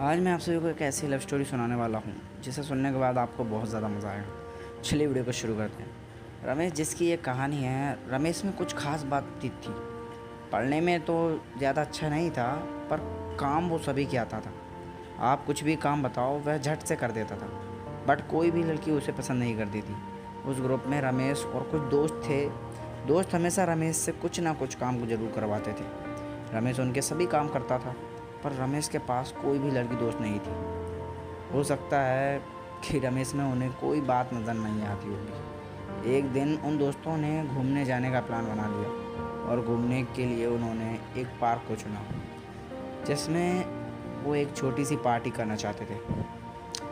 आज मैं आप सभी को एक ऐसी लव स्टोरी सुनाने वाला हूँ जिसे सुनने के बाद आपको बहुत ज़्यादा मज़ा आएगा। चलिए वीडियो को शुरू करते हैं। रमेश जिसकी ये कहानी है, रमेश में कुछ खास बातचीत थी। पढ़ने में तो ज़्यादा अच्छा नहीं था, पर काम वो सभी के आता था। आप कुछ भी काम बताओ वह झट से कर देता था। बट कोई भी लड़की उसे पसंद नहीं करती थी। उस ग्रुप में रमेश और कुछ दोस्त थे। दोस्त हमेशा रमेश से कुछ ना कुछ काम को ज़रूर करवाते थे। रमेश उनके सभी काम करता था, पर रमेश के पास कोई भी लड़की दोस्त नहीं थी। हो सकता है कि रमेश में उन्हें कोई बात नज़र नहीं आती होगी। एक दिन उन दोस्तों ने घूमने जाने का प्लान बना लिया और घूमने के लिए उन्होंने एक पार्क को चुना, जिसमें वो एक छोटी सी पार्टी करना चाहते थे।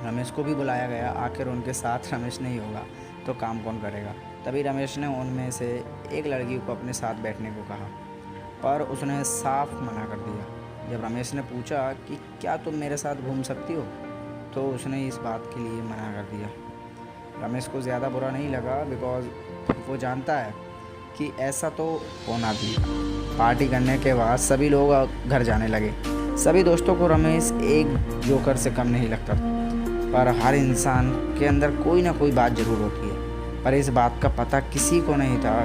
रमेश को भी बुलाया गया। आखिर उनके साथ रमेश नहीं होगा तो काम कौन करेगा। तभी रमेश ने उनमें से एक लड़की को अपने साथ बैठने को कहा, पर उसने साफ मना कर दिया। जब रमेश ने पूछा कि क्या तुम मेरे साथ घूम सकती हो, तो उसने इस बात के लिए मना कर दिया। रमेश को ज़्यादा बुरा नहीं लगा, बिकॉज़ वो जानता है कि ऐसा तो होना भी। पार्टी करने के बाद सभी लोग घर जाने लगे। सभी दोस्तों को रमेश एक जोकर से कम नहीं लगता, पर हर इंसान के अंदर कोई ना कोई बात ज़रूर होती है। पर इस बात का पता किसी को नहीं था।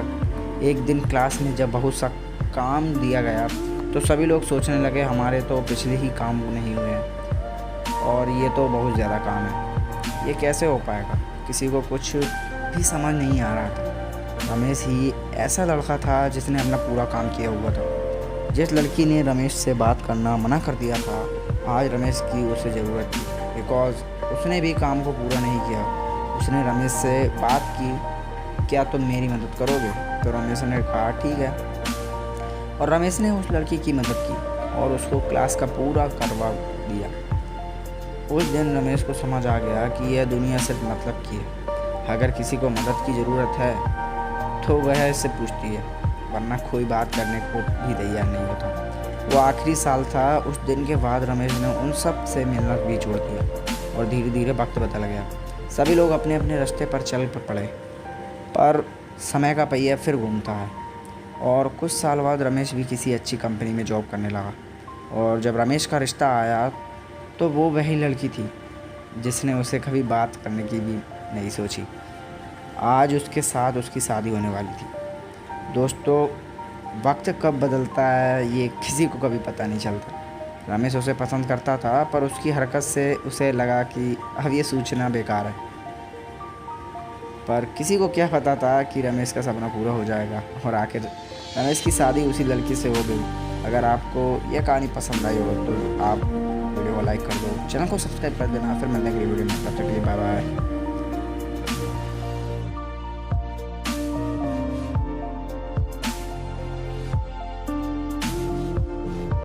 एक दिन क्लास में जब बहुत सा काम दिया गया तो सभी लोग सोचने लगे, हमारे तो पिछले ही काम नहीं हुए हैं और ये तो बहुत ज़्यादा काम है, ये कैसे हो पाएगा। किसी को कुछ भी समझ नहीं आ रहा था। रमेश ही ऐसा लड़का था जिसने अपना पूरा काम किया हुआ था। जिस लड़की ने रमेश से बात करना मना कर दिया था, आज रमेश की उसे ज़रूरत थी, बिकॉज़ उसने भी काम को पूरा नहीं किया। उसने रमेश से बात की, क्या तुम मेरी मदद करोगे? तो रमेश ने कहा ठीक है, और रमेश ने उस लड़की की मदद की और उसको क्लास का पूरा करवा दिया। उस दिन रमेश को समझ आ गया कि यह दुनिया सिर्फ मतलब की है। अगर किसी को मदद की ज़रूरत है तो वह इससे पूछती है, वरना कोई बात करने को भी तैयार नहीं होता। वो आखिरी साल था। उस दिन के बाद रमेश ने उन सब से मिलना भी छोड़ दिया और धीरे धीरे वक्त बदल गया। सभी लोग अपने अपने रास्ते पर चल पड़े, पर समय का पहिया फिर घूमता है। और कुछ साल बाद रमेश भी किसी अच्छी कंपनी में जॉब करने लगा। और जब रमेश का रिश्ता आया तो वो वही लड़की थी जिसने उसे कभी बात करने की भी नहीं सोची। आज उसके साथ उसकी शादी होने वाली थी। दोस्तों, वक्त कब बदलता है ये किसी को कभी पता नहीं चलता। रमेश उसे पसंद करता था, पर उसकी हरकत से उसे लगा कि अब ये सोचना बेकार है। पर किसी को क्या पता था कि रमेश का सपना पूरा हो जाएगा और आखिर रमेश की शादी उसी लड़की से हो गई। अगर आपको यह कहानी पसंद आई हो तो आप वीडियो को लाइक कर दो, चैनल को सब्सक्राइब कर देना। फिर मिलने के लिए वीडियो में, तब तक के लिए बाय बाय।